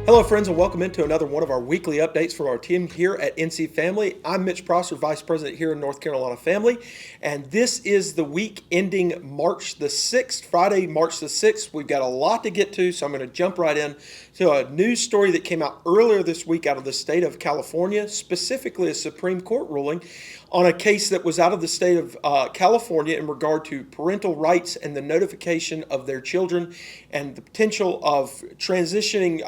Hello, friends, and welcome into another one of our weekly updates from our team here at NC Family. I'm Mitch Prosser, Vice President here in North Carolina Family, and this is the week ending March the 6th, Friday, March the 6th. We've got a lot to get to, so I'm going to jump right in to a news story that came out earlier this week out of the state of California, specifically a Supreme Court ruling on a case that was out of the state of California in regard to parental rights and the notification of their children and the potential of transitioning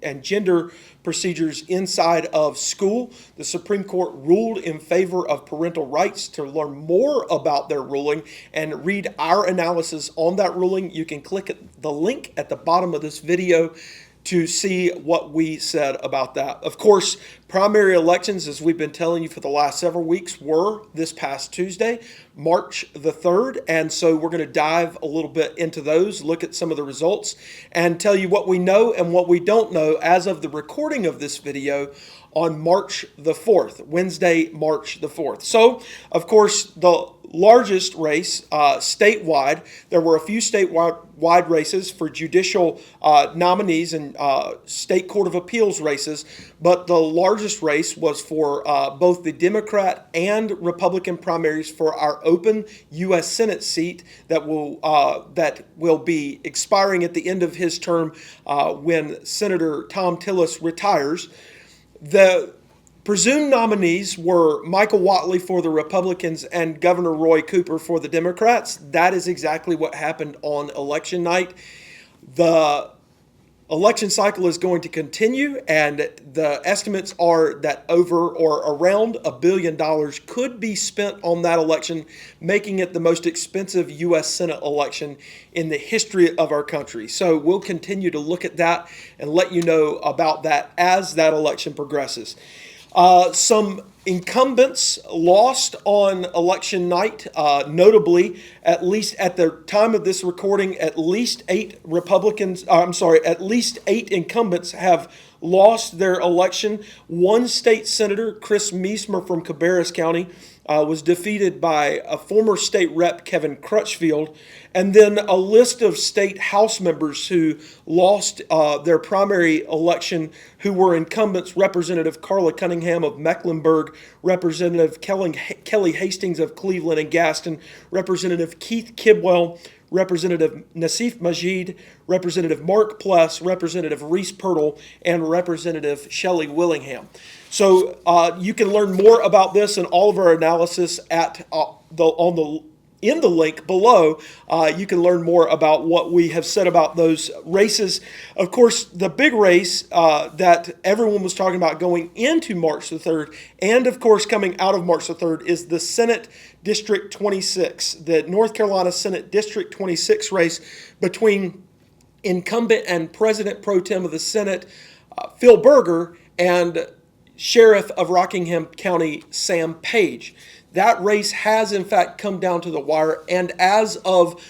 and gender procedures inside of school. The Supreme Court ruled in favor of parental rights. To learn more about their ruling and read our analysis on that ruling, you can click the link at the bottom of this video to see what we said about that. Of course, primary elections, as we've been telling you for the last several weeks, were this past Tuesday, March the 3rd. And so we're going to dive a little bit into those, look at some of the results, and tell you what we know and what we don't know as of the recording of this video on March the 4th, Wednesday, March the 4th. So, of course, the largest race statewide, there were a few statewide races for judicial nominees and state court of appeals races, but the largest race was for both the Democrat and Republican primaries for our open U.S. Senate seat that will be expiring at the end of his term when Senator Thom Tillis retires. The presumed nominees were Michael Whatley for the Republicans and Governor Roy Cooper for the Democrats. That is exactly what happened on election night. The election cycle is going to continue, and the estimates are that over or around $1 billion could be spent on that election, making it the most expensive U.S. Senate election in the history of our country. So we'll continue to look at that and let you know about that as that election progresses. Some incumbents lost on election night, notably, at least at the time of this recording, at least eight incumbents have lost their election. One state senator, Chris Meismer from Cabarrus County, was defeated by a former state rep, Kevin Crutchfield, and then a list of state House members who lost their primary election, who were incumbents: Representative Carla Cunningham of Mecklenburg, Representative Kelly Hastings of Cleveland and Gaston, Representative Keith Kidwell, Representative Nassif Majid, Representative Mark Pless, Representative Reese Pirtle, and Representative Shelley Willingham. So you can learn more about this and all of our analysis in the link below. You can learn more about what we have said about those races. Of course, the big race that everyone was talking about going into March the 3rd, and of course coming out of March the 3rd, is the Senate District 26, the North Carolina Senate District 26 race between incumbent and President Pro Tem of the Senate, Phil Berger, and Sheriff of Rockingham County, Sam Page. That race has, in fact, come down to the wire, and as of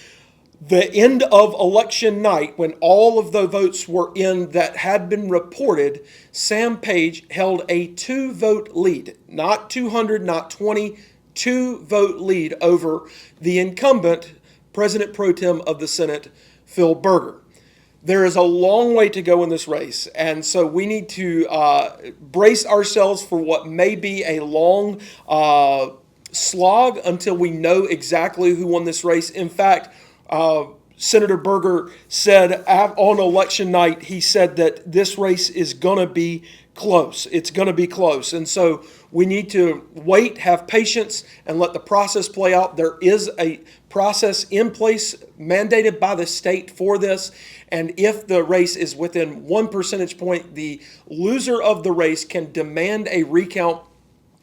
the end of election night, when all of the votes were in that had been reported, Sam Page held a 2-vote lead, not 200, not 20, 2-vote lead over the incumbent President Pro Tem of the Senate, Phil Berger. There is a long way to go in this race, and so we need to brace ourselves for what may be a long slog until we know exactly who won this race. In fact, Senator Berger said on election night, he said that this race is going to be close. It's going to be close. And so we need to wait, have patience, and let the process play out. There is a process in place mandated by the state for this. And if the race is within 1 percentage point, the loser of the race can demand a recount.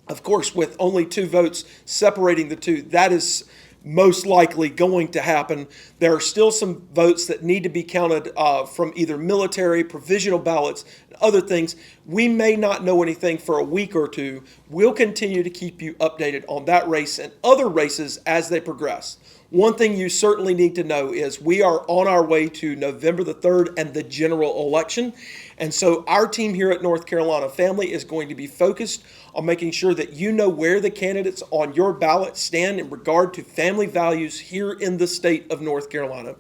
Of course, with only 2 votes separating the two, that is most likely going to happen. There are still some votes that need to be counted from either military, provisional ballots, and other things. We may not know anything for a week or two. We'll continue to keep you updated on that race and other races as they progress. One thing you certainly need to know is we are on our way to November the 3rd and the general election. And so our team here at North Carolina Family is going to be focused on making sure that you know where the candidates on your ballot stand in regard to family values here in the state of North Carolina.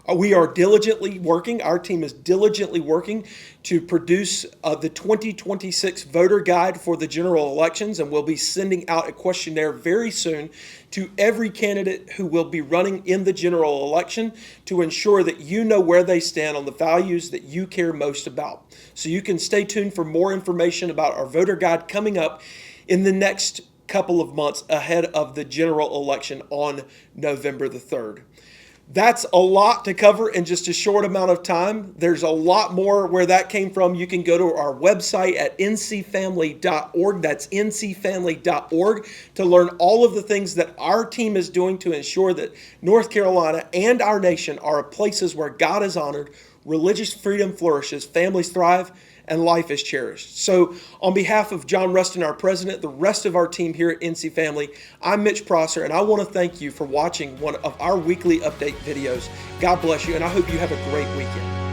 We are diligently working, our team is diligently working to produce the 2026 voter guide for the general elections, and we'll be sending out a questionnaire very soon to every candidate who will be running in the general election to ensure that you know where they stand on the values that you care most about. So you can stay tuned for more information about our voter guide coming up in the next couple of months ahead of the general election on November the 3rd. That's a lot to cover in just a short amount of time. There's a lot more where that came from. You can go to our website at ncfamily.org. That's ncfamily.org to learn all of the things that our team is doing to ensure that North Carolina and our nation are places where God is honored, religious freedom flourishes, families thrive, and life is cherished. So on behalf of John Rustin, our president, the rest of our team here at NC Family, I'm Mitch Prosser, and I want to thank you for watching one of our weekly update videos. God bless you, and I hope you have a great weekend.